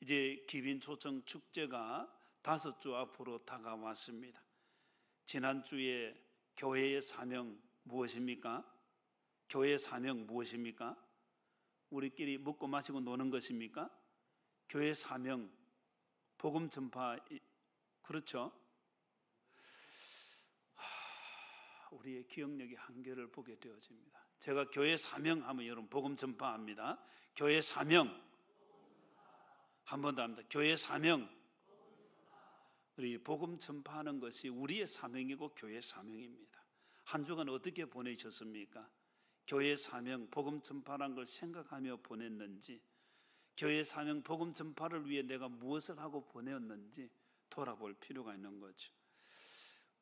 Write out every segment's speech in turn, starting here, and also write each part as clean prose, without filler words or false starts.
이제 기빈초청 축제가 5주 앞으로 다가왔습니다. 지난주에 교회의 사명 무엇입니까? 교회의 사명 무엇입니까? 우리끼리 먹고 마시고 노는 것입니까? 교회의 사명, 복음 전파, 그렇죠? 우리의 기억력의 한계를 보게 되어집니다. 제가 교회 사명하면 여러분 복음 전파합니다. 교회 사명 한 번 더 합니다. 교회 사명. 우리 복음 전파하는 것이 우리의 사명이고 교회 사명입니다. 한 주간 어떻게 보내셨습니까? 교회 사명, 복음 전파라는 걸 생각하며 보냈는지, 교회 사명, 복음 전파를 위해 내가 무엇을 하고 보냈는지 돌아볼 필요가 있는 거죠.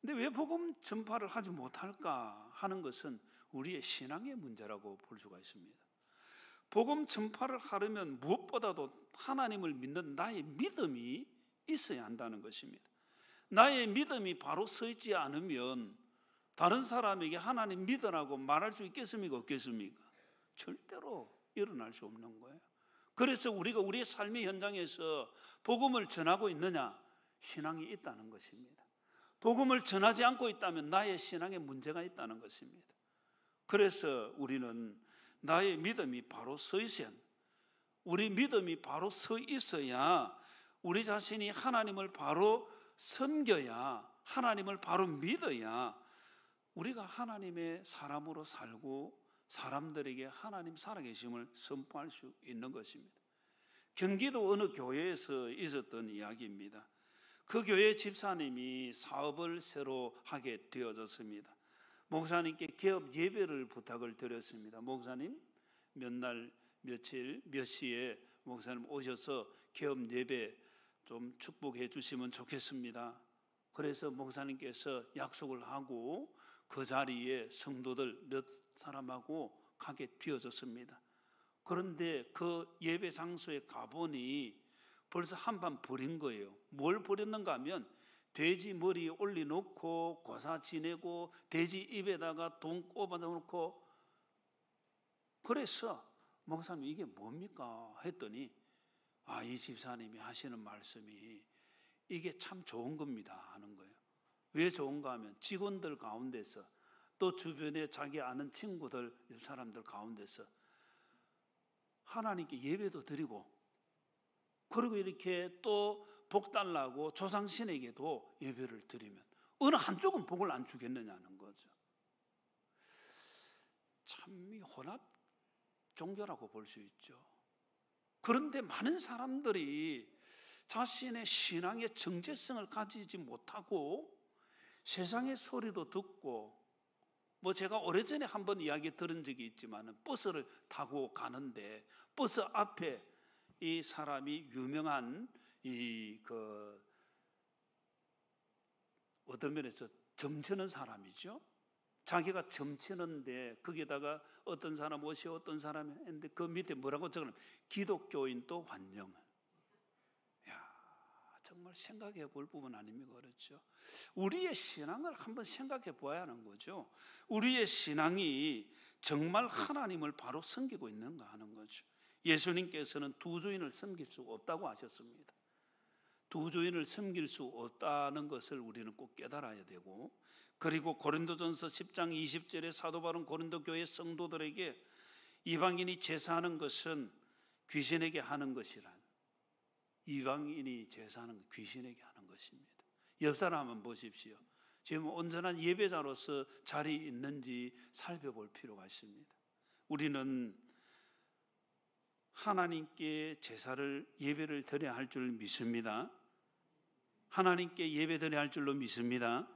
근데 왜 복음 전파를 하지 못할까 하는 것은 우리의 신앙의 문제라고 볼 수가 있습니다. 복음 전파를 하려면 무엇보다도 하나님을 믿는 나의 믿음이 있어야 한다는 것입니다. 나의 믿음이 바로 서 있지 않으면 다른 사람에게 하나님 믿으라고 말할 수 있겠습니까? 없겠습니까? 절대로 일어날 수 없는 거예요. 그래서 우리가 우리의 삶의 현장에서 복음을 전하고 있느냐? 신앙이 있다는 것입니다. 복음을 전하지 않고 있다면 나의 신앙에 문제가 있다는 것입니다. 그래서 우리는 나의 믿음이 바로 서 있어야 합니다. 우리 믿음이 바로 서 있어야 우리 자신이 하나님을 바로 섬겨야, 하나님을 바로 믿어야 우리가 하나님의 사람으로 살고 사람들에게 하나님 살아계심을 선포할 수 있는 것입니다. 경기도 어느 교회에서 있었던 이야기입니다. 그 교회 집사님이 사업을 새로 하게 되어졌습니다. 목사님께 개업 예배를 부탁을 드렸습니다. 목사님 몇 날 며칠 몇 시에 목사님 오셔서 개업 예배 좀 축복해 주시면 좋겠습니다. 그래서 목사님께서 약속을 하고 그 자리에 성도들 몇 사람하고 가게 되어졌습니다. 그런데 그 예배 장소에 가보니 벌써 한밤 버린 거예요. 뭘 버렸는가 하면 돼지 머리에 올려놓고 고사 지내고 돼지 입에다가 돈 꼽아놓고, 그래서 목사님 이게 뭡니까 했더니 이 집사님이 하시는 말씀이 이게 참 좋은 겁니다 하는 거예요. 왜 좋은가 하면 직원들 가운데서 또 주변에 자기 아는 친구들 사람들 가운데서 하나님께 예배도 드리고, 그리고 이렇게 또 복 달라고 조상신에게도 예배를 드리면 어느 한쪽은 복을 안 주겠느냐는 거죠. 참 혼합 종교라고 볼 수 있죠. 그런데 많은 사람들이 자신의 신앙의 정체성을 가지지 못하고 세상의 소리도 듣고, 제가 오래전에 한번 이야기 들은 적이 있지만 버스를 타고 가는데 버스 앞에 이 사람이 유명한 어떤 면에서 점치는 사람이죠. 자기가 점치는데 거기다가 어떤 사람 옷이 어떤 사람이 했는데 그 밑에 뭐라고 적으면 기독교인 또 환영을. 정말 생각해 볼 부분 아닙니까? 그렇죠? 우리의 신앙을 한번 생각해 보아야 하는 거죠. 우리의 신앙이 정말 하나님을 바로 섬기고 있는가 하는 거죠. 예수님께서는 두 주인을 섬길 수 없다고 하셨습니다. 두 주인을 섬길 수 없다는 것을 우리는 꼭 깨달아야 되고, 그리고 고린도전서 10장 20절에 사도 바울은 고린도 교회 성도들에게 이방인이 제사하는 것은 귀신에게 하는 것이란, 이방인이 제사하는 것 귀신에게 하는 것입니다. 옆 사람 한번 보십시오. 지금 온전한 예배자로서 자리에 있는지 살펴볼 필요가 있습니다. 우리는 하나님께 제사를 예배를 드려야 할 줄 믿습니다. 하나님께 예배 드려야 할 줄로 믿습니다.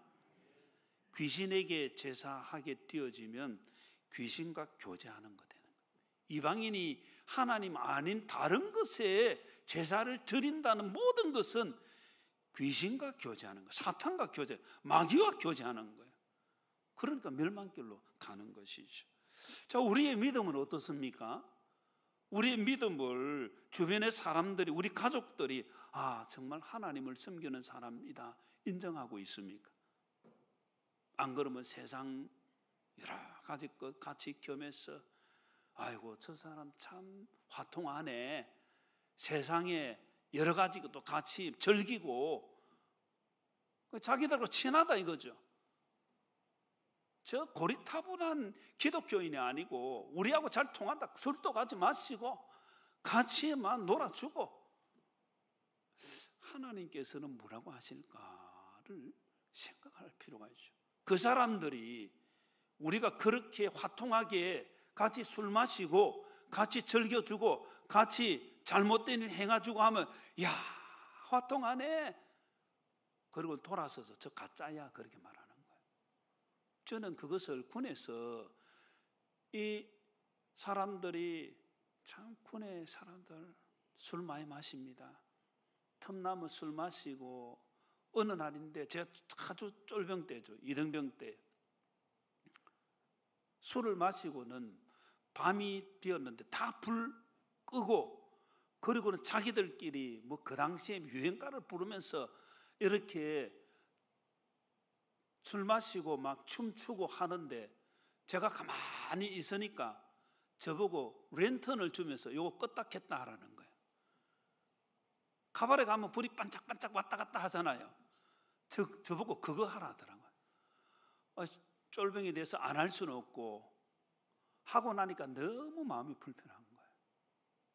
귀신에게 제사하게 되어지면 귀신과 교제하는 것 되는 거예요. 이방인이 하나님 아닌 다른 것에 제사를 드린다는 모든 것은 귀신과 교제하는 거예요. 사탄과 교제, 마귀와 교제하는 거예요. 그러니까 멸망길로 가는 것이죠. 자, 우리의 믿음은 어떻습니까? 우리의 믿음을 주변의 사람들이, 우리 가족들이 정말 하나님을 섬기는 사람이다 인정하고 있습니까? 안 그러면 세상 여러 가지 것 같이 겸해서 아이고 저 사람 참 화통하네, 세상에 여러 가지 것도 같이 즐기고 자기들하고 친하다 이거죠. 저 고리타분한 기독교인이 아니고 우리하고 잘 통한다. 술도 같이 마시고 같이만 놀아주고. 하나님께서는 뭐라고 하실까를 생각할 필요가 있죠. 그 사람들이 우리가 그렇게 화통하게 같이 술 마시고 같이 즐겨주고 같이 잘못된 일 행해주고 하면 야 화통하네. 그리고 돌아서서 저 가짜야 그렇게 말하는 거예요. 저는 그것을 군에서 이 사람들이 참 군의 사람들 술 많이 마십니다. 틈나무 술 마시고 어느 날인데 제가 아주 쫄병 때죠. 이등병 때 술을 마시고는 밤이 비었는데 다 불 끄고 그리고는 자기들끼리 뭐 그 당시에 유행가를 부르면서 이렇게 술 마시고 막 춤추고 하는데 제가 가만히 있으니까 저보고 랜턴을 주면서 요거 껐다 켰다 하라는 거예요. 가발에 가면 불이 반짝반짝 왔다 갔다 하잖아요. 저보고 그거 하라더라고요. 쫄병이 돼서 안 할 수는 없고 하고 나니까 너무 마음이 불편한 거예요.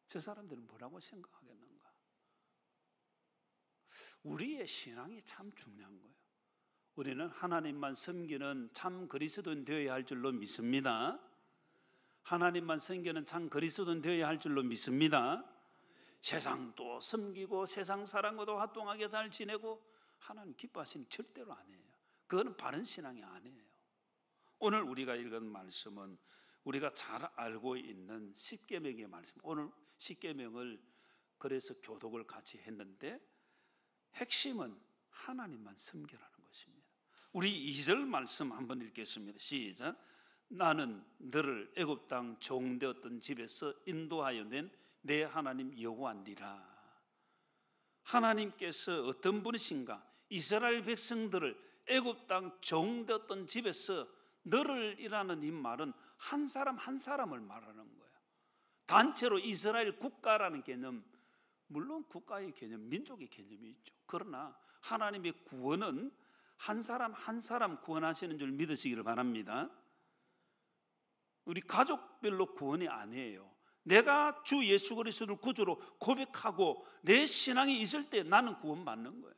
저 사람들은 뭐라고 생각하겠는가? 우리의 신앙이 참 중요한 거예요. 우리는 하나님만 섬기는 참 그리스도인 되어야 할 줄로 믿습니다. 하나님만 섬기는 참 그리스도인 되어야 할 줄로 믿습니다. 세상도 섬기고 세상 사람과도 화통하게 잘 지내고 하나님 기뻐하시는 절대로 아니에요. 그거는 바른 신앙이 아니에요. 오늘 우리가 읽은 말씀은 우리가 잘 알고 있는 십계명의 말씀. 오늘 십계명을 그래서 교독을 같이 했는데 핵심은 하나님만 섬기라는 것입니다. 우리 2절 말씀 한번 읽겠습니다. 시작. 나는 너를 애굽 땅 종되었던 집에서 인도하여 낸 내 하나님 여호와니라. 하나님께서 어떤 분이신가? 이스라엘 백성들을 애굽 땅 종되었던 집에서 너를 이라는 이 말은 한 사람 한 사람을 말하는 거예요. 단체로 이스라엘 국가라는 개념, 물론 국가의 개념, 민족의 개념이 있죠. 그러나 하나님의 구원은 한 사람 한 사람 구원하시는 줄 믿으시기를 바랍니다. 우리 가족별로 구원이 아니에요. 내가 주 예수 그리스도를 구주로 고백하고 내 신앙이 있을 때 나는 구원받는 거예요.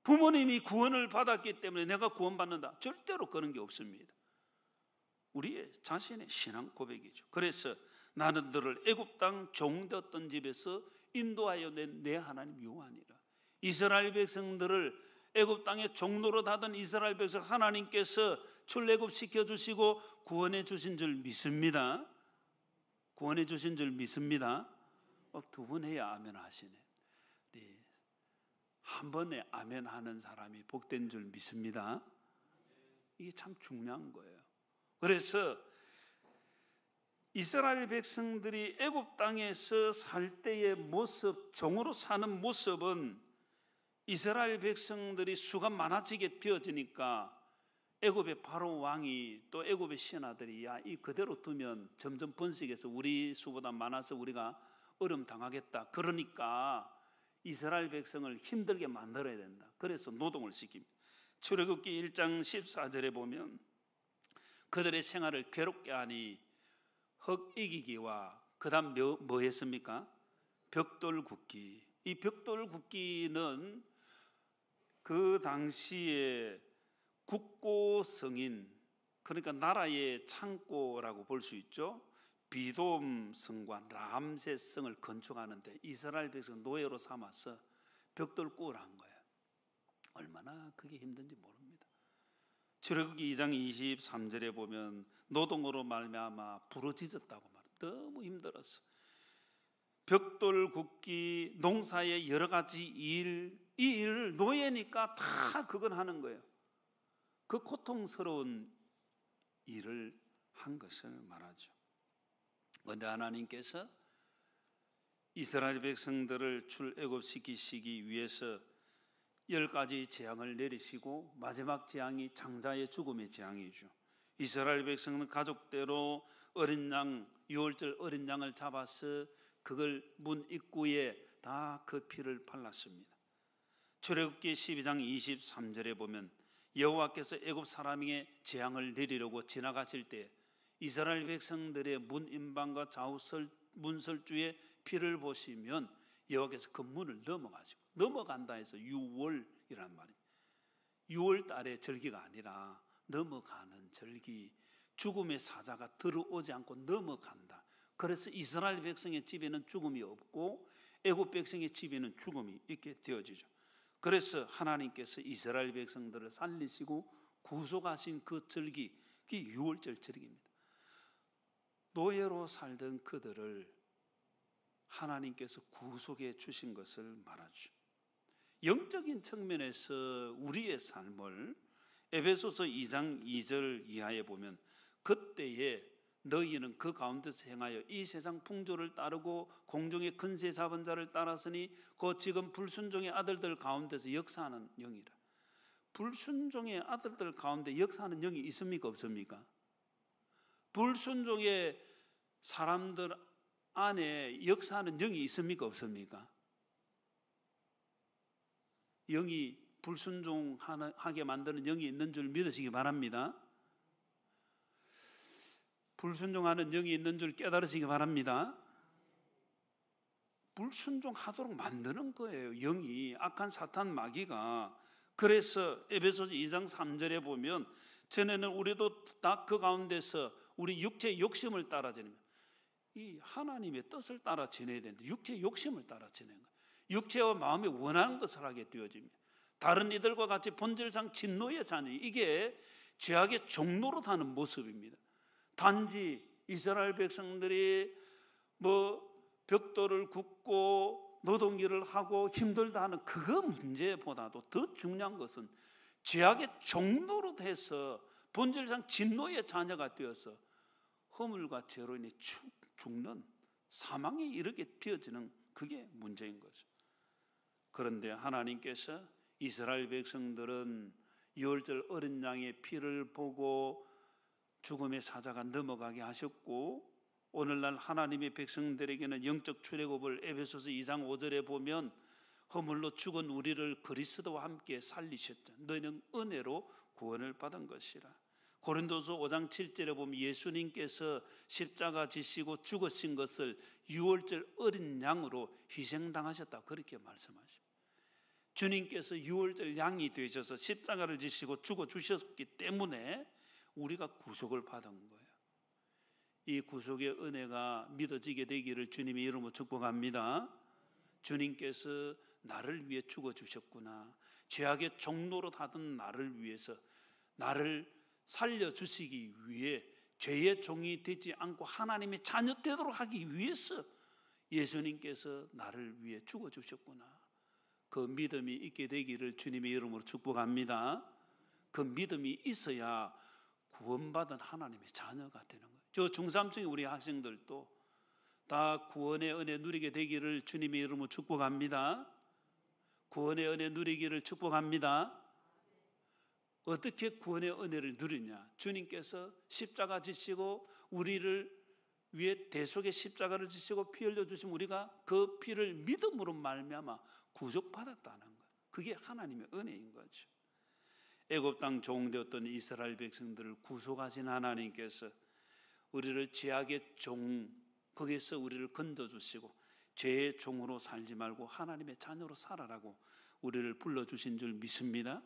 부모님이 구원을 받았기 때문에 내가 구원받는다. 절대로 그런 게 없습니다. 우리의 자신의 신앙 고백이죠. 그래서 나는 너를 애굽 땅 종되었던 집에서 인도하여 낸 내 하나님 여호와니라. 이스라엘 백성들을 애굽 땅에 종로로 하던 이스라엘 백성 하나님께서 출애굽시켜 주시고 구원해 주신 줄 믿습니다. 구원해 주신 줄 믿습니다. 두 번 해야 아멘 하시네. 한 번에 아멘 하는 사람이 복된 줄 믿습니다. 이게 참 중요한 거예요. 그래서 이스라엘 백성들이 애굽 땅에서 살 때의 모습, 종으로 사는 모습은 이스라엘 백성들이 수가 많아지게 되어지니까 애굽의 바로 왕이 또 애굽의 신하들이 야, 이 그대로 두면 점점 번식해서 우리 수보다 많아서 우리가 어려움 당하겠다. 그러니까 이스라엘 백성을 힘들게 만들어야 된다. 그래서 노동을 시킵니다. 출애굽기 1장 14절에 보면 그들의 생활을 괴롭게 하니 흙 이기기와 그 다음 뭐 했습니까? 벽돌 굽기. 이 벽돌 굽기는 그 당시에 국고 성인, 그러니까 나라의 창고라고 볼 수 있죠. 비돔 성과 람세 성을 건축하는데 이스라엘 백성 노예로 삼아서 벽돌 구우라는 거예요. 얼마나 그게 힘든지 모릅니다. 출애굽기 2장 23절에 보면 노동으로 말미암아 부러지졌다고 말해요. 너무 힘들었어. 벽돌 굽기, 농사의 여러 가지 일, 이 일을 노예니까 다 그건 하는 거예요. 그 고통스러운 일을 한 것을 말하죠. 그런데 하나님께서 이스라엘 백성들을 출애굽시키시기 위해서 10가지 재앙을 내리시고 마지막 재앙이 장자의 죽음의 재앙이죠. 이스라엘 백성은 가족대로 어린 양, 6월절 어린 양을 잡아서 그걸 문 입구에 다 그 피를 발랐습니다. 출애굽기 12장 23절에 보면 여호와께서 애굽 사람에게 재앙을 내리려고 지나가실 때 이스라엘 백성들의 문인방과 좌우 문설주의 피를 보시면 여호와께서 그 문을 넘어간다 해서 유월이란 말입니다. 6월 달의 절기가 아니라 넘어가는 절기, 죽음의 사자가 들어오지 않고 넘어간다. 그래서 이스라엘 백성의 집에는 죽음이 없고 애굽 백성의 집에는 죽음이 있게 되어지죠. 그래서 하나님께서 이스라엘 백성들을 살리시고 구속하신 그 절기, 그게 유월절 절기입니다. 노예로 살던 그들을 하나님께서 구속해 주신 것을 말하죠. 영적인 측면에서 우리의 삶을 에베소서 2장 2절 이하에 보면 그때에 너희는 그 가운데서 행하여 이 세상 풍조를 따르고 공중의 근세 잡은 자를 따랐으니 그 지금 불순종의 아들들 가운데서 역사하는 영이라. 불순종의 아들들 가운데 역사하는 영이 있습니까 없습니까? 불순종의 사람들 안에 역사하는 영이 있습니까 없습니까? 영이 불순종하게 만드는 영이 있는 줄 믿으시기 바랍니다. 불순종하는 영이 있는 줄 깨달으시기 바랍니다. 불순종하도록 만드는 거예요. 영이, 악한 사탄 마귀가. 그래서 에베소서 2장 3절에 보면 전에는 우리도 다 그 가운데서 우리 육체의 욕심을 따라 지냅니다. 이 하나님의 뜻을 따라 지내야 되는데 육체의 욕심을 따라 지내는 거예요. 육체와 마음이 원하는 것을 하게 되어집니다. 다른 이들과 같이 본질상 진노의 자녀, 이게 죄악의 종로로 사는 모습입니다. 단지 이스라엘 백성들이 벽돌을 굽고 노동일을 하고 힘들다 하는 그 문제보다도 더 중요한 것은 죄악의 종로로 돼서 본질상 진노의 자녀가 되어서 허물과 죄로 인해 죽는 사망에 이르게 되어지는 그게 문제인 거죠. 그런데 하나님께서 이스라엘 백성들은 유월절 어린 양의 피를 보고 죽음의 사자가 넘어가게 하셨고 오늘날 하나님의 백성들에게는 영적 출애굽을 에베소서 2장 5절에 보면 허물로 죽은 우리를 그리스도와 함께 살리셨다. 너희는 은혜로 구원을 받은 것이라. 고린도서 5장 7절에 보면 예수님께서 십자가 지시고 죽으신 것을 유월절 어린 양으로 희생당하셨다 그렇게 말씀하십니다. 주님께서 유월절 양이 되셔서 십자가를 지시고 죽어주셨기 때문에 우리가 구속을 받은 거예요. 이 구속의 은혜가 믿어지게 되기를 주님의 이름으로 축복합니다. 주님께서 나를 위해 죽어주셨구나. 죄악의 종로로 하던 나를 위해서 나를 살려주시기 위해 죄의 종이 되지 않고 하나님의 자녀 되도록 하기 위해서 예수님께서 나를 위해 죽어주셨구나. 그 믿음이 있게 되기를 주님의 이름으로 축복합니다. 그 믿음이 있어야 구원받은 하나님의 자녀가 되는 거예요. 저 중3층의 우리 학생들도 다 구원의 은혜 누리게 되기를 주님의 이름으로 축복합니다. 구원의 은혜 누리기를 축복합니다. 어떻게 구원의 은혜를 누리냐? 주님께서 십자가 지시고 우리를 위해 대속의 십자가를 지시고 피 흘려 주시면 우리가 그 피를 믿음으로 말미암아 구속받았다는 거예요. 그게 하나님의 은혜인 거죠. 애굽 땅 종되었던 이스라엘 백성들을 구속하신 하나님께서 우리를 죄악의 종, 거기에서 우리를 건져주시고 죄의 종으로 살지 말고 하나님의 자녀로 살아라고 우리를 불러주신 줄 믿습니다.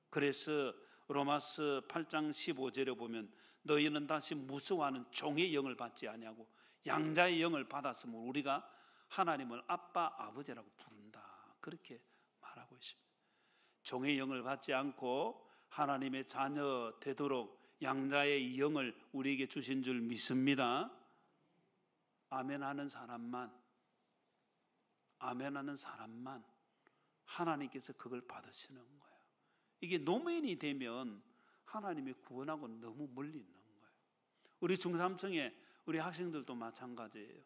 그래서 로마서 8장 15절에 보면 너희는 다시 무서워하는 종의 영을 받지 아니하고 양자의 영을 받았으므로 우리가 하나님을 아빠, 아버지라고 부른다. 그렇게 말하고 있습니다. 종의 영을 받지 않고 하나님의 자녀 되도록 양자의 영을 우리에게 주신 줄 믿습니다. 아멘하는 사람만 하나님께서 그걸 받으시는 거예요. 이게 노멘이 되면 하나님의 구원하고 너무 멀리 있는 거예요. 우리 중3층에 우리 학생들도 마찬가지예요.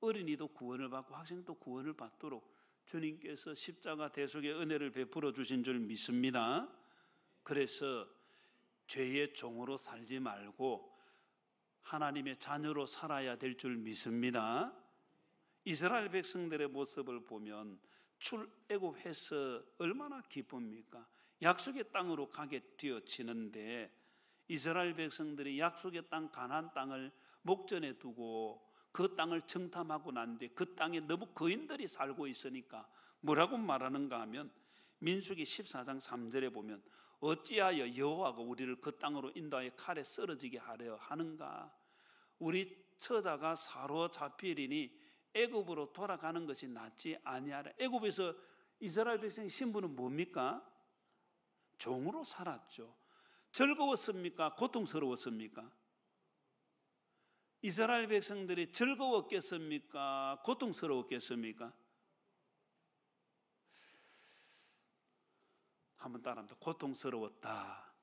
어린이도 구원을 받고 학생도 구원을 받도록 주님께서 십자가 대속의 은혜를 베풀어 주신 줄 믿습니다. 그래서 죄의 종으로 살지 말고 하나님의 자녀로 살아야 될 줄 믿습니다. 이스라엘 백성들의 모습을 보면 출애굽해서 얼마나 기쁩니까? 약속의 땅으로 가게 되어지는데 이스라엘 백성들이 약속의 땅 가나안 땅을 목전에 두고 그 땅을 정탐하고 난 뒤에 그 땅에 너무 거인들이 살고 있으니까 뭐라고 말하는가 하면 민수기 14장 3절에 보면 어찌하여 여호와가 우리를 그 땅으로 인도하여 칼에 쓰러지게 하려 하는가? 우리 처자가 사로잡히리니 애굽으로 돌아가는 것이 낫지 아니하라. 애굽에서 이스라엘 백성의 신분은 뭡니까? 종으로 살았죠. 즐거웠습니까? 고통스러웠습니까? 이스라엘 백성들이 즐거웠겠습니까? 고통스러웠겠습니까? 한번 따라합니다. 고통스러웠다.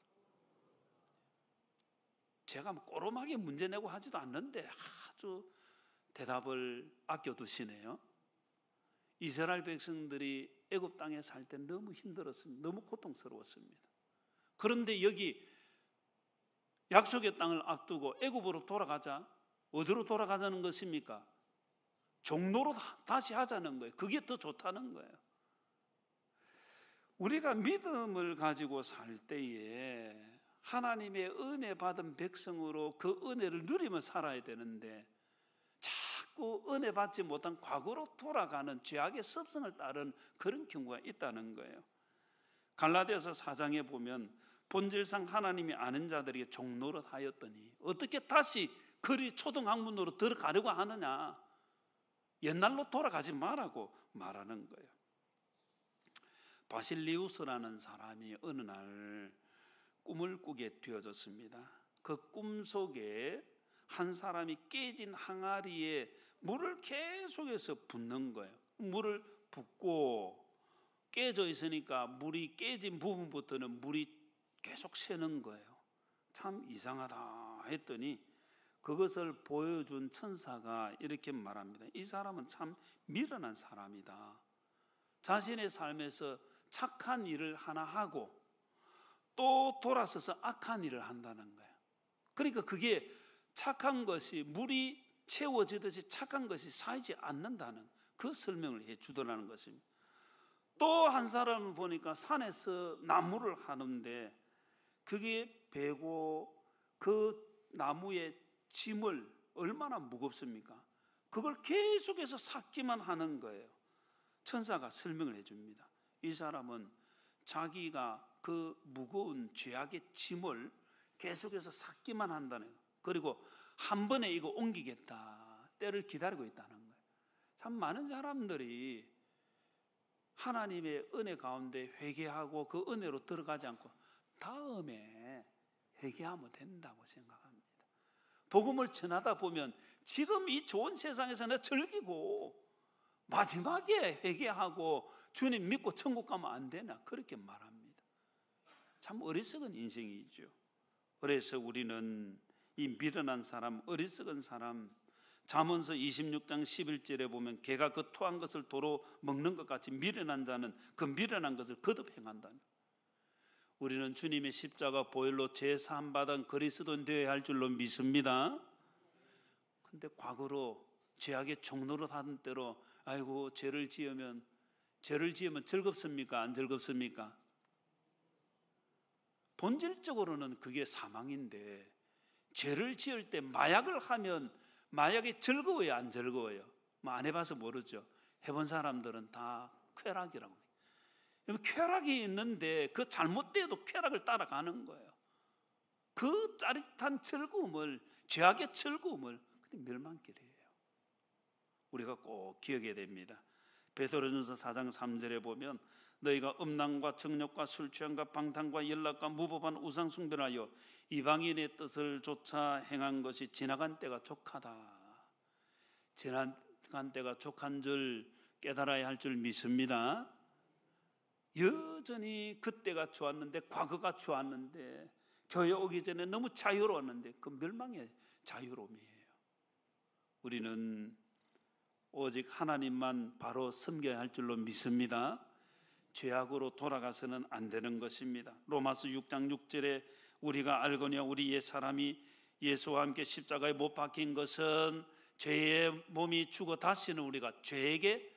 제가 꼬롬하게 문제 내고 하지도 않는데 아주 대답을 아껴두시네요. 이스라엘 백성들이 애굽 땅에 살 때 너무 힘들었습니다. 너무 고통스러웠습니다. 그런데 여기 약속의 땅을 앞두고 애굽으로 돌아가자. 어디로 돌아가자는 것입니까? 종로로 다시 하자는 거예요. 그게 더 좋다는 거예요. 우리가 믿음을 가지고 살 때에 하나님의 은혜 받은 백성으로 그 은혜를 누리며 살아야 되는데 자꾸 은혜 받지 못한 과거로 돌아가는 죄악의 습성을 따른 그런 경우가 있다는 거예요. 갈라디아서 4장에 보면 본질상 하나님이 아는 자들에게 종노릇 하였더니 어떻게 다시 그리 초등학문으로 들어가려고 하느냐. 옛날로 돌아가지 말라고 말하는 거예요. 바실리우스라는 사람이 어느 날 꿈을 꾸게 되어졌습니다. 그 꿈 속에 한 사람이 깨진 항아리에 물을 계속해서 붓는 거예요. 물을 붓고 깨져 있으니까 물이 깨진 부분부터는 물이 계속 새는 거예요. 참 이상하다 했더니 그것을 보여준 천사가 이렇게 말합니다. 이 사람은 참 미련한 사람이다. 자신의 삶에서 착한 일을 하나 하고 또 돌아서서 악한 일을 한다는 거예요. 그러니까 그게 착한 것이 물이 채워지듯이 착한 것이 쌓이지 않는다는 그 설명을 해 주더라는 것입니다. 또 한 사람을 보니까 산에서 나무를 하는데 그게 베고 그 나무의 짐을 얼마나 무겁습니까? 그걸 계속해서 삭기만 하는 거예요. 천사가 설명을 해줍니다. 이 사람은 자기가 그 무거운 죄악의 짐을 계속해서 삭기만 한다는 거예요. 그리고 한 번에 이거 옮기겠다 때를 기다리고 있다는 거예요. 참 많은 사람들이 하나님의 은혜 가운데 회개하고 그 은혜로 들어가지 않고 다음에 회개하면 된다고 생각합니다. 복음을 전하다 보면 지금 이 좋은 세상에서는 즐기고 마지막에 회개하고 주님 믿고 천국 가면 안 되나 그렇게 말합니다. 참 어리석은 인생이죠. 그래서 우리는 이 미련한 사람, 어리석은 사람, 잠언서 26장 11절에 보면 개가 그 토한 것을 도로 먹는 것 같이 미련한 자는 그 미련한 것을 거듭 행한다는. 우리는 주님의 십자가 보혈로 죄 사함 받은 그리스도인 되어야 할 줄로 믿습니다. 그런데 과거로 죄악의 종노릇 하던 때로 아이고 죄를 지으면 즐겁습니까? 안 즐겁습니까? 본질적으로는 그게 사망인데 죄를 지을 때 마약을 하면 마약이 즐거워요? 안 즐거워요? 뭐 안 해봐서 모르죠. 해본 사람들은 다 쾌락이라고 해요. 쾌락이 있는데 그 잘못돼도 쾌락을 따라가는 거예요. 그 짜릿한 즐거움을, 죄악의 즐거움을 멸망길이에요. 우리가 꼭 기억해야 됩니다. 베드로전서 4장 3절에 보면 너희가 음란과 정욕과 술 취함과 방탕과 연락과 무법한 우상 숭배를 하여 이방인의 뜻을 쫓아 행한 것이 지나간 때가 족하다. 지나간 때가 족한 줄 깨달아야 할 줄 믿습니다. 여전히 그때가 좋았는데, 과거가 좋았는데, 교회 오기 전에 너무 자유로웠는데 그 멸망의 자유로움이에요. 우리는 오직 하나님만 바로 섬겨야 할 줄로 믿습니다. 죄악으로 돌아가서는 안 되는 것입니다. 로마서 6장 6절에 우리가 알거니와 우리 옛사람이 예수와 함께 십자가에 못 박힌 것은 죄의 몸이 죽어 다시는 우리가 죄에게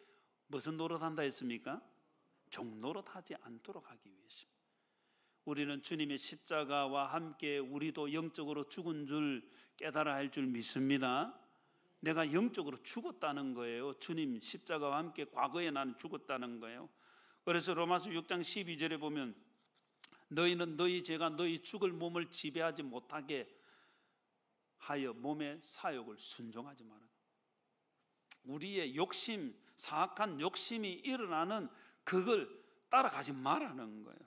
무슨 노릇한다 했습니까? 종노릇하지 않도록 하기 위해서입니다. 우리는 주님의 십자가와 함께 우리도 영적으로 죽은 줄 깨달아야 할 줄 믿습니다. 내가 영적으로 죽었다는 거예요. 주님 십자가와 함께 과거에 나는 죽었다는 거예요. 그래서 로마서 6장 12절에 보면 너희는 너희 죄가 너희 죽을 몸을 지배하지 못하게 하여 몸의 사욕을 순종하지 마라. 우리의 욕심, 사악한 욕심이 일어나는 그걸 따라가지 말라는 거예요.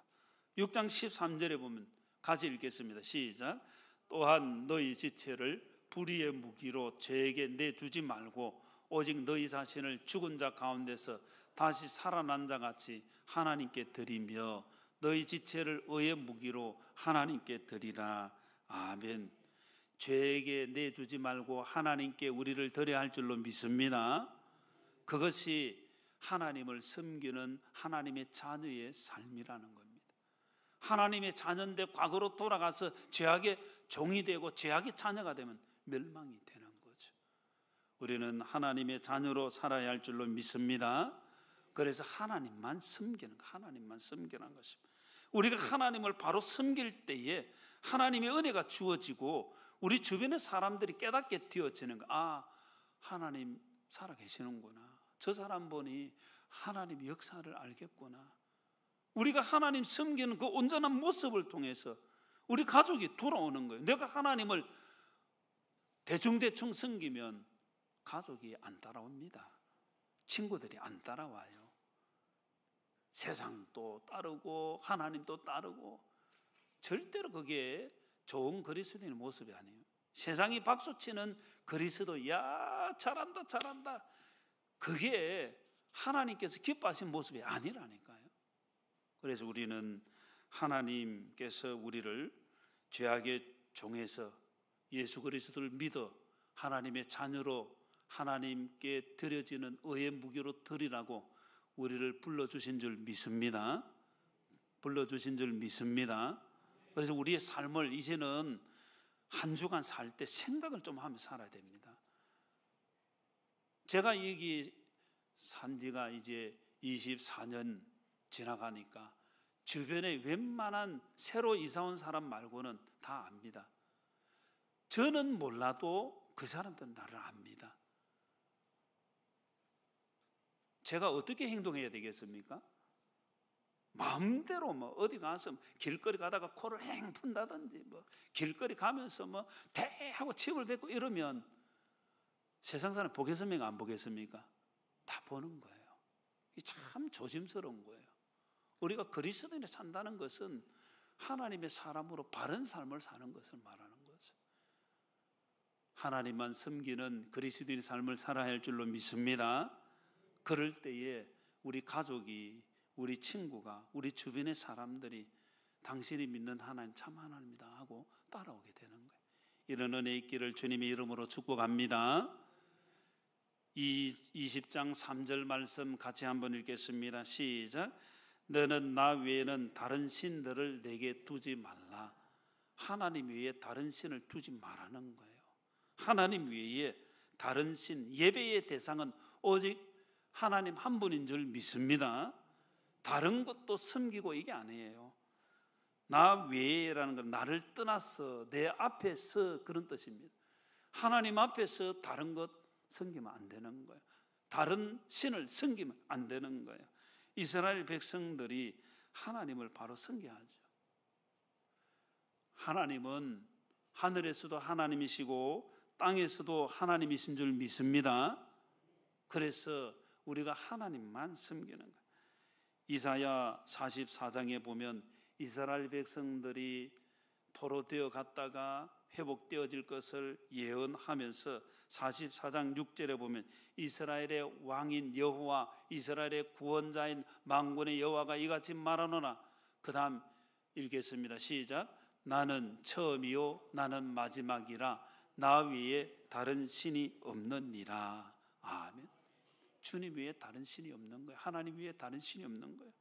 6장 13절에 보면 같이 읽겠습니다. 시작. 또한 너희 지체를 불의의 무기로 죄에게 내주지 말고 오직 너희 자신을 죽은 자 가운데서 다시 살아난 자 같이 하나님께 드리며 너희 지체를 의의 무기로 하나님께 드리라. 아멘. 죄에게 내주지 말고 하나님께 우리를 드려야 할 줄로 믿습니다. 그것이 하나님을 섬기는 하나님의 자녀의 삶이라는 겁니다. 하나님의 자녀인데 과거로 돌아가서 죄악의 종이 되고 죄악의 자녀가 되면 멸망이 되는 거죠. 우리는 하나님의 자녀로 살아야 할 줄로 믿습니다. 그래서 하나님만 섬기는 거, 하나님만 섬기는 것입니다. 우리가 하나님을 바로 섬길 때에 하나님의 은혜가 주어지고 우리 주변의 사람들이 깨닫게 되어지는 거. 아, 하나님 살아계시는구나. 저 사람 보니 하나님의 역사를 알겠구나. 우리가 하나님 섬기는 그 온전한 모습을 통해서 우리 가족이 돌아오는 거예요. 내가 하나님을 대충대충 섬기면 가족이 안 따라옵니다. 친구들이 안 따라와요. 세상도 따르고 하나님도 따르고 절대로 그게 좋은 그리스도인의 모습이 아니에요. 세상이 박수치는 그리스도, 야 잘한다 잘한다, 그게 하나님께서 기뻐하신 모습이 아니라니까요. 그래서 우리는 하나님께서 우리를 죄악의 종에서 예수 그리스도를 믿어 하나님의 자녀로 하나님께 드려지는 의의 무기로 드리라고 우리를 불러주신 줄 믿습니다. 불러주신 줄 믿습니다. 그래서 우리의 삶을 이제는 한 주간 살 때 생각을 좀 하면서 살아야 됩니다. 제가 여기 산 지가 이제 24년 지나가니까 주변에 웬만한 새로 이사 온 사람 말고는 다 압니다. 저는 몰라도 그 사람들은 나를 압니다. 제가 어떻게 행동해야 되겠습니까? 마음대로 뭐 어디 가서 길거리 가다가 코를 행 푼다든지 뭐 길거리 가면서 뭐 대하고 침을 뱉고 이러면 세상 사람 보겠습니까? 안 보겠습니까? 다 보는 거예요. 이게 참 조심스러운 거예요. 우리가 그리스도인에 산다는 것은 하나님의 사람으로 바른 삶을 사는 것을 말하는 거죠. 하나님만 섬기는 그리스도인의 삶을 살아야 할 줄로 믿습니다. 그럴 때에 우리 가족이, 우리 친구가, 우리 주변의 사람들이 당신이 믿는 하나님 참 하나님이다 하고 따라오게 되는 거예요. 이런 은혜 있기를 주님의 이름으로 축복합니다. 이 20장 3절 말씀 같이 한번 읽겠습니다. 시작. 너는 나 외에는 다른 신들을 내게 두지 말라. 하나님 외에 다른 신을 두지 말라는 거예요. 하나님 외에 다른 신, 예배의 대상은 오직 하나님 한 분인 줄 믿습니다. 다른 것도 섬기고 이게 아니에요. 나 외에라는 건 나를 떠나서 내 앞에서 그런 뜻입니다. 하나님 앞에서 다른 것 섬기면 안 되는 거예요. 다른 신을 섬기면 안 되는 거예요. 이스라엘 백성들이 하나님을 바로 섬겨야죠. 하나님은 하늘에서도 하나님이시고 땅에서도 하나님이신 줄 믿습니다. 그래서 우리가 하나님만 섬기는 거예요. 이사야 44장에 보면 이스라엘 백성들이 포로되어 갔다가 회복되어질 것을 예언하면서 44장 6절에 보면 이스라엘의 왕인 여호와, 이스라엘의 구원자인 만군의 여호와가 이같이 말하노라. 그 다음 읽겠습니다. 시작. 나는 처음이요 나는 마지막이라 나 위에 다른 신이 없느니라. 아멘. 주님 위에 다른 신이 없는 거예요. 하나님 위에 다른 신이 없는 거예요.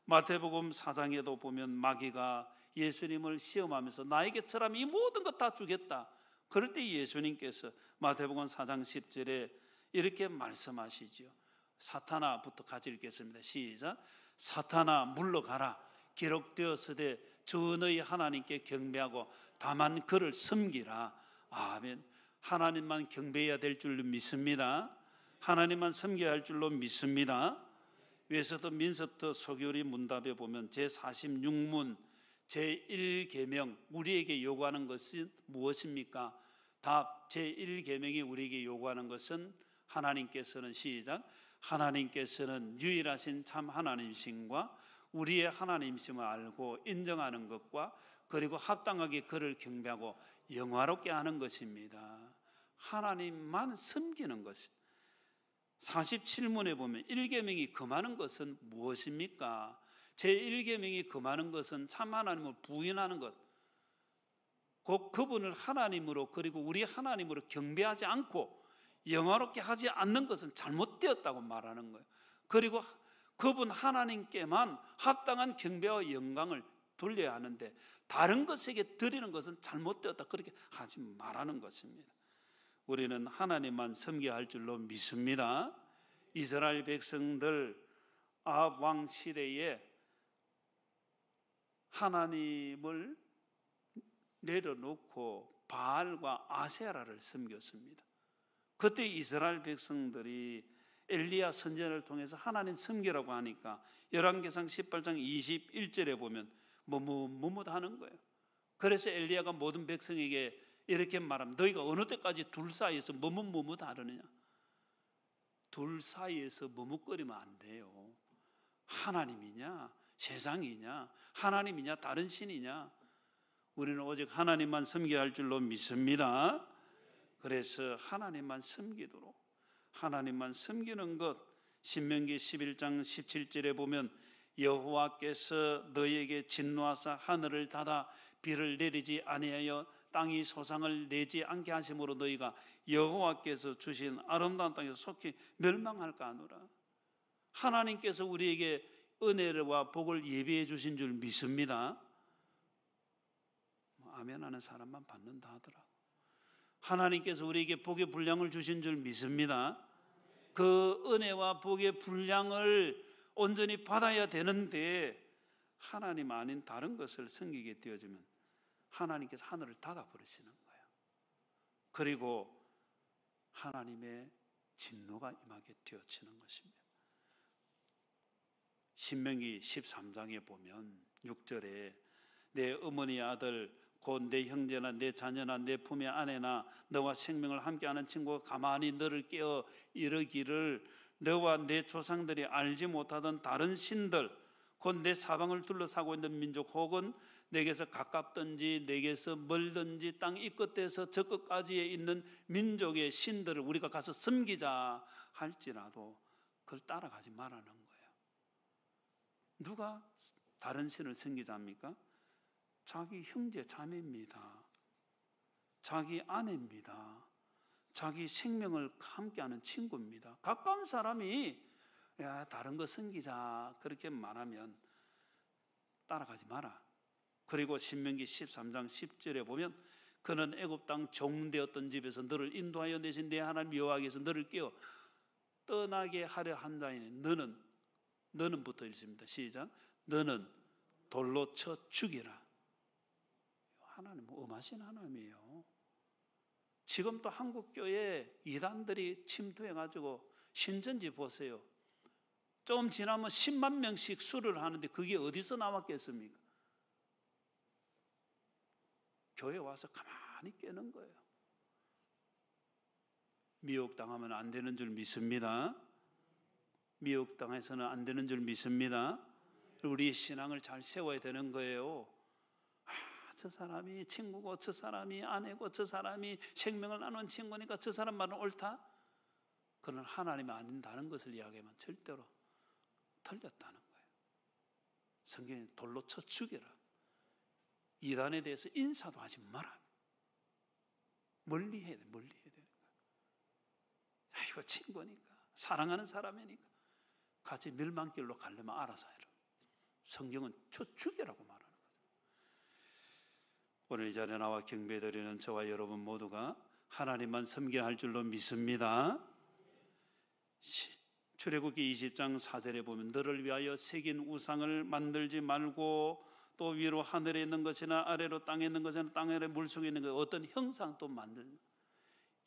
마태복음 4장에도 보면 마귀가 예수님을 시험하면서 나에게처럼 이 모든 것 다 주겠다, 그럴 때 예수님께서 마태복음 4장 10절에 이렇게 말씀하시죠. 사탄아부터 같이 읽겠습니다. 시작. 사탄아 물러가라. 기록되었으되 주 너희 하나님께 경배하고 다만 그를 섬기라. 아멘. 하나님만 경배해야 될 줄로 믿습니다. 하나님만 섬겨야 할 줄로 믿습니다. 외서도 민서도 서교리 문답에 보면 제46문 제1계명 우리에게 요구하는 것은 무엇입니까? 답. 제1계명이 우리에게 요구하는 것은 하나님께서는 시작. 하나님께서는 유일하신 참 하나님이심과 우리의 하나님이심을 알고 인정하는 것과 그리고 합당하게 그를 경배하고 영화롭게 하는 것입니다. 하나님만 섬기는 것입니다. 47문에 보면 1계명이 금하는 것은 무엇입니까? 제1계명이 금하는 것은 참 하나님을 부인하는 것, 곧 그분을 하나님으로 그리고 우리 하나님으로 경배하지 않고 영화롭게 하지 않는 것은 잘못되었다고 말하는 거예요. 그리고 그분 하나님께만 합당한 경배와 영광을 돌려야 하는데 다른 것에게 드리는 것은 잘못되었다, 그렇게 하지 말라는 것입니다. 우리는 하나님만 섬겨야 할 줄로 믿습니다. 이스라엘 백성들 아합 왕 시대에 하나님을 내려놓고 바알과 아세라를 섬겼습니다. 그때 이스라엘 백성들이 엘리야 선지자를 통해서 하나님 섬기라고 하니까 열왕기상 18장 21절에 보면 뭐뭇 하는 거예요. 그래서 엘리야가 모든 백성에게 이렇게 말합니다. 너희가 어느 때까지 둘 사이에서 뭐뭇 하느냐? 둘 사이에서 머뭇거리면 안 돼요. 하나님이냐 세상이냐, 하나님이냐 다른 신이냐, 우리는 오직 하나님만 섬겨야 할 줄로 믿습니다. 그래서 하나님만 섬기도록, 하나님만 섬기는 것, 신명기 11장 17절에 보면 여호와께서 너희에게 진노하사 하늘을 닫아 비를 내리지 아니하여 땅이 소상을 내지 않게 하심으로 너희가 여호와께서 주신 아름다운 땅에서 속히 멸망할까 하노라. 하나님께서 우리에게 은혜와 복을 예비해 주신 줄 믿습니다. 아멘 하는 사람만 받는다 하더라고. 하나님께서 우리에게 복의 분량을 주신 줄 믿습니다. 그 은혜와 복의 분량을 온전히 받아야 되는데 하나님 아닌 다른 것을 섬기게 되어지면 하나님께서 하늘을 닫아버리시는 거예요. 그리고 하나님의 진노가 임하게 되어지는 것입니다. 신명기 13장에 보면 6절에 내 어머니 아들 곧 내 형제나 내 자녀나 내 품의 아내나 너와 생명을 함께하는 친구가 가만히 너를 깨어 이르기를 너와 내 조상들이 알지 못하던 다른 신들 곧 내 사방을 둘러싸고 있는 민족 혹은 내게서 가깝든지 내게서 멀든지 땅 이 끝에서 저 끝까지에 있는 민족의 신들을 우리가 가서 섬기자 할지라도 그걸 따라가지 말라는 거예요. 누가 다른 신을 섬기자 합니까? 자기 형제 자매입니다. 자기 아내입니다. 자기 생명을 함께하는 친구입니다. 가까운 사람이 야 다른 거 섬기자 그렇게 말하면 따라가지 마라. 그리고 신명기 13장 10절에 보면 그는 애굽 땅 종되었던 집에서 너를 인도하여 내신 내 하나님 여호와께서 너를 깨어 떠나게 하려 한 자이니 너는 부터 읽습니다. 시작. 너는 돌로 쳐 죽이라. 하나님 엄하신 하나님이에요. 지금 또 한국교회 이단들이 침투해가지고 신천지 보세요. 좀 지나면 10만 명씩 수를 하는데 그게 어디서 나왔겠습니까? 교회 와서 가만히 깨는 거예요. 미혹당하면 안 되는 줄 믿습니다. 미혹당해서는 안 되는 줄 믿습니다. 우리의 신앙을 잘 세워야 되는 거예요. 저 사람이 친구고 저 사람이 아내고 저 사람이 생명을 나눈 친구니까 저 사람 말은 옳다? 그는 하나님이 아닌다는 것을 이야기하면 절대로 틀렸다는 거예요. 성경에 돌로 쳐 죽여라. 이단에 대해서 인사도 하지 마라. 멀리 해야 돼. 멀리 해야 되는 거예요. 이거 친구니까 사랑하는 사람이니까 같이 멸망길로 가려면 알아서 해라. 성경은 쳐 죽여라고 말하는 거죠. 오늘 이 자리에 나와 경배드리는 저와 여러분 모두가 하나님만 섬겨야 할 줄로 믿습니다. 출애굽기 20장 4절에 보면 너를 위하여 새긴 우상을 만들지 말고 또 위로 하늘에 있는 것이나 아래로 땅에 있는 것이나 땅 아래 물속에 있는 것 어떤 형상도 만들고,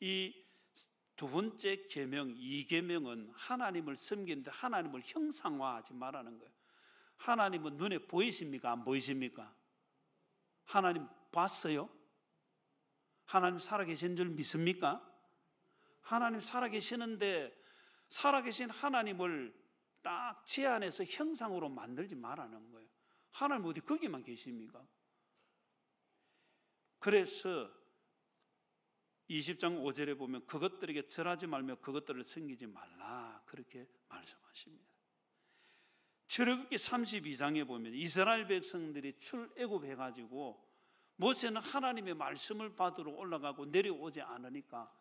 이 두 번째 계명, 이 계명은 하나님을 섬기는데 하나님을 형상화하지 말라는 거예요. 하나님은 눈에 보이십니까? 안 보이십니까? 하나님 봤어요? 하나님 살아계신 줄 믿습니까? 하나님 살아계시는데 살아계신 하나님을 딱 제안해서 형상으로 만들지 말라는 거예요. 하나님 어디 거기만 계십니까? 그래서 20장 5절에 보면 그것들에게 절하지 말며 그것들을 섬기지 말라 그렇게 말씀하십니다. 출애굽기 32장에 보면 이스라엘 백성들이 출애굽해가지고 모세는 하나님의 말씀을 받으러 올라가고 내려오지 않으니까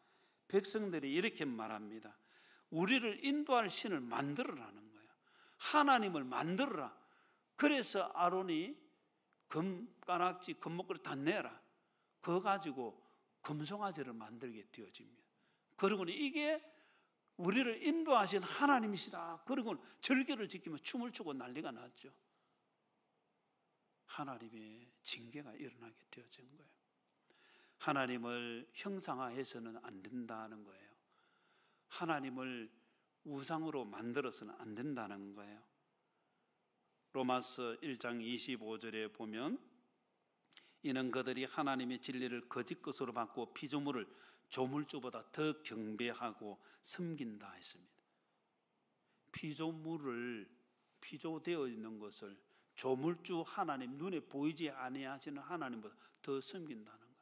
백성들이 이렇게 말합니다. 우리를 인도할 신을 만들어라는 거예요. 하나님을 만들어라. 그래서 아론이 금가락지, 금목걸이 다 내라. 그거 가지고 금송아지를 만들게 되어집니다. 그러고는 이게 우리를 인도하신 하나님이시다. 그러고는 절기를 지키며 춤을 추고 난리가 났죠. 하나님의 징계가 일어나게 되어진 거예요. 하나님을 형상화해서는 안 된다는 거예요. 하나님을 우상으로 만들어서는 안 된다는 거예요. 로마서 1장 25절에 보면 이는 그들이 하나님의 진리를 거짓 것으로 받고 피조물을 조물주보다 더 경배하고 섬긴다 했습니다. 피조물을, 피조되어 있는 것을 조물주 하나님, 눈에 보이지 아니하시는 하나님보다 더 섬긴다는 거예요.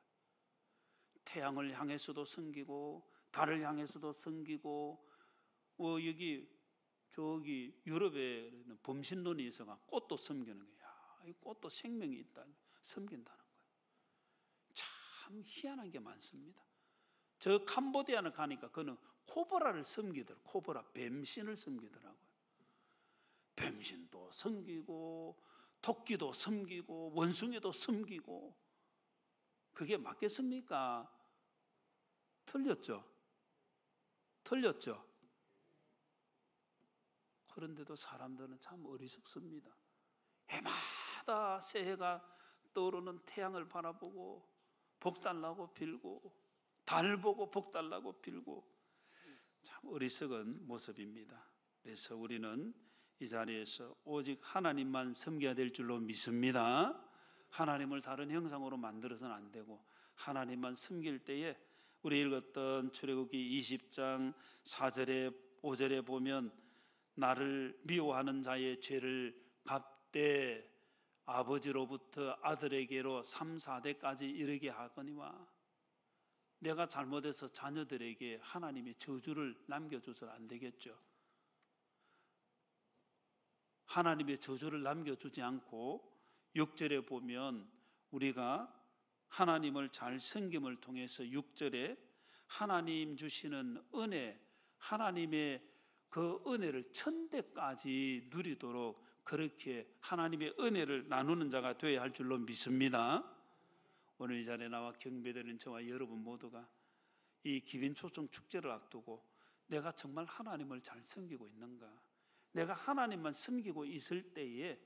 태양을 향해서도 섬기고 달을 향해서도 섬기고, 저기 유럽에는 범신론이 있어가 꽃도 섬기는 거예요. 이 꽃도 생명이 있다, 섬긴다는 거예요. 참 희한한 게 많습니다. 저 캄보디아를 가니까 그는 코브라를 섬기더라고요. 코브라, 뱀신을 섬기더라고요. 뱀신도 섬기고 토끼도 섬기고 원숭이도 섬기고. 그게 맞겠습니까? 틀렸죠? 틀렸죠? 그런데도 사람들은 참 어리석습니다. 해마다 새해가 떠오르는 태양을 바라보고 복 달라고 빌고 달 보고 복 달라고 빌고, 참 어리석은 모습입니다. 그래서 우리는 이 자리에서 오직 하나님만 섬겨야 될 줄로 믿습니다. 하나님을 다른 형상으로 만들어서는 안 되고 하나님만 섬길 때에 우리 읽었던 출애굽기 20장 4절에 5절에 보면 나를 미워하는 자의 죄를 갚되 아버지로부터 아들에게로 3, 4대까지 이르게 하거니와, 내가 잘못해서 자녀들에게 하나님의 저주를 남겨줘서는 안 되겠죠. 하나님의 저주를 남겨주지 않고 6절에 보면 우리가 하나님을 잘 섬김을 통해서 6절에 하나님 주시는 은혜, 하나님의 그 은혜를 천대까지 누리도록 그렇게 하나님의 은혜를 나누는 자가 되어야 할 줄로 믿습니다. 오늘 이 자리에 나와 경배드리는 저와 여러분 모두가 이 기빈초청 축제를 앞두고 내가 정말 하나님을 잘 섬기고 있는가, 내가 하나님만 섬기고 있을 때에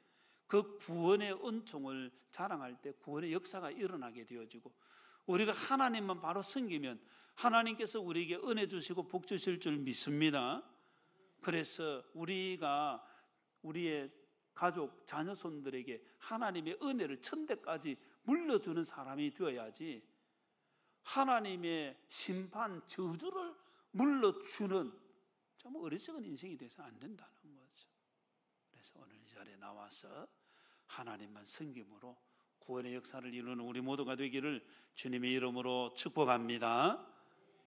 그 구원의 은총을 자랑할 때 구원의 역사가 일어나게 되어지고, 우리가 하나님만 바로 섬기면 하나님께서 우리에게 은혜 주시고 복 주실 줄 믿습니다. 그래서 우리가 우리의 가족, 자녀손들에게 하나님의 은혜를 천대까지 물려주는 사람이 되어야지, 하나님의 심판, 저주를 물려주는 참 어리석은 인생이 돼서 안 된다는 거죠. 그래서 오늘 이 자리에 나와서 하나님만 섬김으로 구원의 역사를 이루는 우리 모두가 되기를 주님의 이름으로 축복합니다.